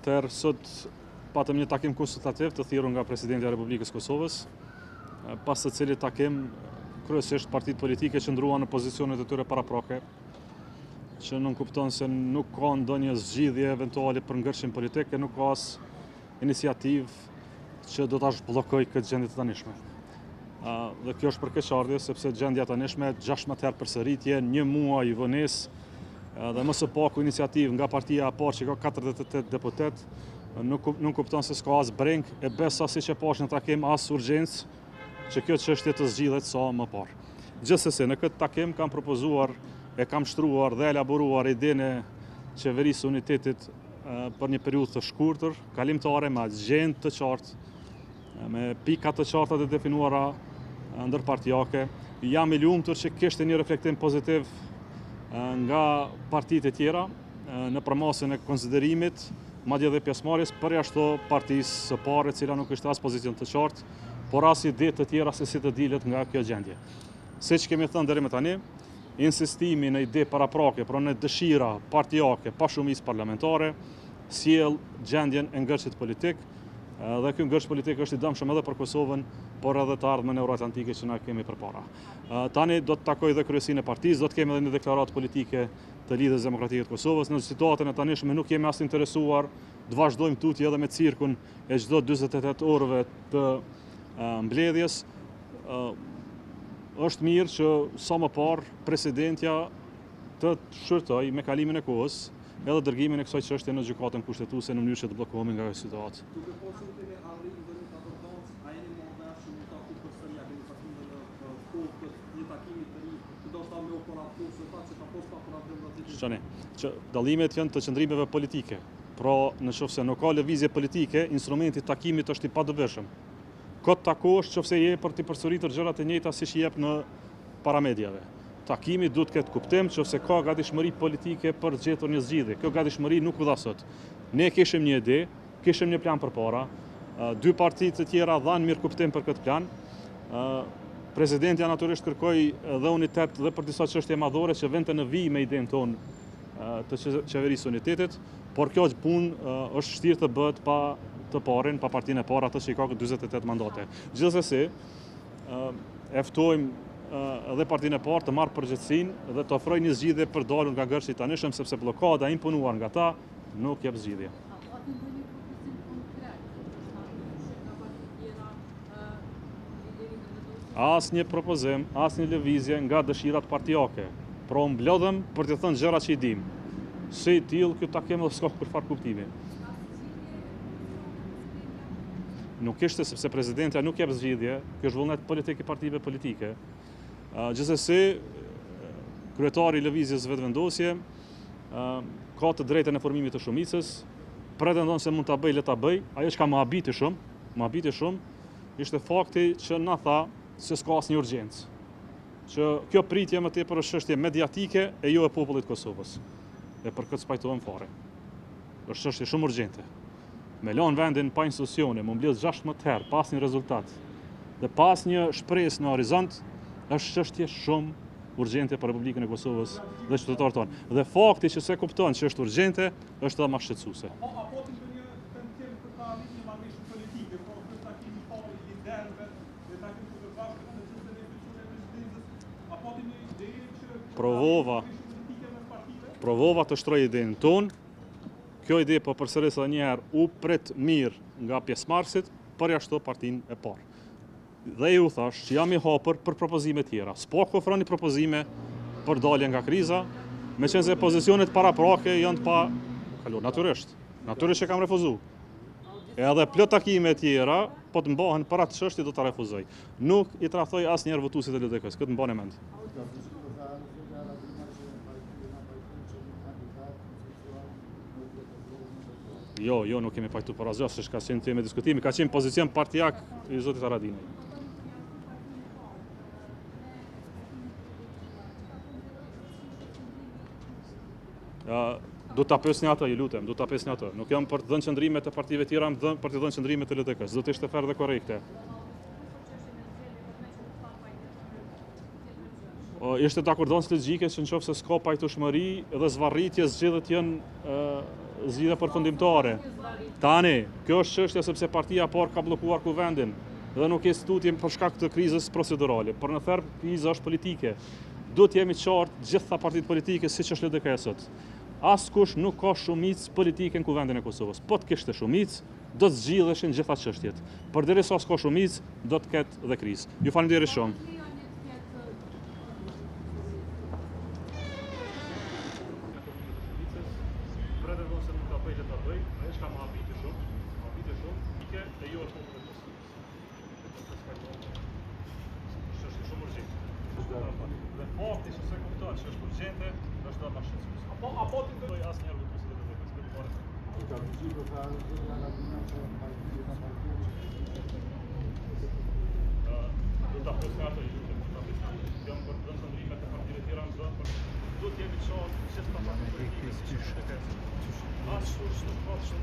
Atëherë, sot patëm një takim konsultativ të thirrur nga Presidenti i Republikës Kosovës, pas të cilit takim kryesisht partitë politike qëndruan në pozicionet e tyre paraprake, që nuk kupton se nuk ka ndonjë zgjidhje eventuale për ngërshim politik, e nuk ka as iniciativë që do ta zhbllokojë këtë gjendje të tanishme. Dhe kjo është për keqardhje, sepse gjendja e tanishme 16 herë përsëritje, 1 muaj vonesë, dhe më së paku iniciativë nga partia e parë që ka 48 deputet, nuk kupton se s'ka as breng, e besa siç e pash në takim as urgjencë që kjo çështje të zgjidhet sa më parë. Gjithsesi, në këtë takim kam propozuar e kam shtruar dhe elaboruar idenë e qeverisë së unitetit për një periudhë të shkurtër, kalimtare, me agjendë të qartë, me pika të qarta të definuara ndërpartijake. Jam i lumtur që kishte një reflektim pozitiv nga partitë e tjera në përmasën e konsiderimit, madje edhe pjesëmarrjes përjashto partisë së parë, e cila nuk ishte as pozicion të qartë, por as ide të tjera se si të dilet nga kjo gjendje. Siç kemi thënë deri më tani, insistimi në ide paraprake, pra në dëshira partijake pa shumicë parlamentare, sjell gjendjen e ngërshit politik, dhe ky ngërsh politik është i dëmshëm edhe për Kosovën, por edhe të ardhmen euroatlantike që na kemi përpara. Tani do të takoj dhe kryesinë e partisë, do të kemi edhe një deklaratë politike të Lidhjes Demokratike të Kosovës. Në situatën e tanishme nuk jemi as interesuar të vazhdojmë tutje edhe me cirkun e çdo 48 orëve të mbledhjes. Është mirë që sa më parë presidentja të shërtoj me kalimin e kohës edhe dërgimin e kësaj çështje në gjykatën kushtetuese në mënyrë që të bllokohemi nga kjo situatë. Që dallimet janë të qëndrimeve politike. Pra, nëse nuk ka lëvizje politike, instrumenti i takimit është i padoshëm. Kot takosh nëse je për të përsëritur gjërat e njëjta siç jep në paramediave. Takimi duhet të ketë kuptim nëse ka gatishmëri politike për të gjetur një zgjidhje. Kjo gatishmëri nuk u dha sot. Ne kishim një ide, kishim një plan përpara. 2 partitë të tjera dhanë mirë kuptim për këtë plan. Presidentja natyrisht kërkoi dhe unitet dhe për disa çështje madhore që vente në vijë me idenë tonë të qeverisë së unitetit, por kjo punë është vështirë të bëhet pa të parin, pa partinë e parë, atë që i ka 48 mandate. Gjithsesi, e ftojmë edhe partinë e parë të marrë përgjegjësinë dhe të ofrojë një zgjidhje për dalur nga ngërshi i tanishëm, sepse bllokada imponuar nga ta nuk jep zgjidhje. Asnjë propozim, asnjë lëvizje nga dëshirat partijake. Pra mblodhem për të thënë gjëra që i dim. Si i tillë ky takim s'ka përfar kuptimi. Nuk ishte sepse presidentja nuk jep zgjidhje, ky është vullnet politik i partive politike. Gjithsesi, kryetari i lëvizjes vetëvendosje ka të drejtën e formimit të shumicës, pretendon se mund ta bëj, le ta bëj. Ajo që më habiti shumë, ishte fakti që na tha se s'ka asnjë urgjencë. Që kjo pritje më tepër është çështje mediatike e jo e popullit të Kosovës. Dhe për këtë spajtohem fare. Është çështje shumë urgjente. Me lënë vendin pa institucione, më mbledh 16 herë pas një rezultat dhe pas një shpresë në horizont, është çështje shumë urgjente për Republikën e Kosovës dhe qytetarët tonë. Dhe fakti që se kupton që është urgjente, është edhe më shqetësuese. Provova të shtroj idenë tonë. Kjo ide po përsëris edhe një herë u pret mirë nga pjesëmarrësit, përjashto partinë e parë. Dhe ju thash që jam i hapur për propozime tjera. S'po ofroni propozime për dalje nga kriza, meqense pozicionet paraprake janë të pa kaluar. Natyrisht që kam refuzuar. Edhe plot takime tjera, po të mbahen për atë çështje do ta refuzoj. Nuk i tradhtoj asnjëherë votuesit e LDK-s, këtë mbani mend. Jo, nuk kemi pajtuar për asgjë, s'ka qenë temë diskutimi, ka qenë pozicion partijak i zotit Haradinaj. Do ta pyesni atë, ju lutem, do ta pyesni atë. Nuk jam për të dhënë qëndrimet e partive tjera, jam për të dhënë qëndrimet e LDK-s. Do të ishte fair dhe korrekte. Ishte dakordonës logjike që nëse s'ka pajtueshmëri dhe zvarritje, zgjedhjet janë zgjidhje përfundimtare. Tani, kjo është çështja sepse partia e parë ka bllokuar kuvendin dhe nuk e studiem për shkak të krizës procedurale. Por në therr kriza është politike. Duhet jemi të qartë gjitha partitë politike siç është LDK sot. Askush nuk ka shumicë politike në kuvendin e Kosovës. Po të kishte shumicë, do të zgjidheshin gjitha çështjet. Përderisa s'ka shumicë, do të ketë dhe krizë. Ju falenderoj shumë. Dhe fakti që se kupton që është urgjente, është data shqetësuese. Apo ti do asnjëherë nuk do të bëj këtë. Ka vizito ka do ta përskatë jam për të ndrimet e partive tjera në zona, por do të jemi të shohim gjithë ta partitë politike siç është. As nuk ka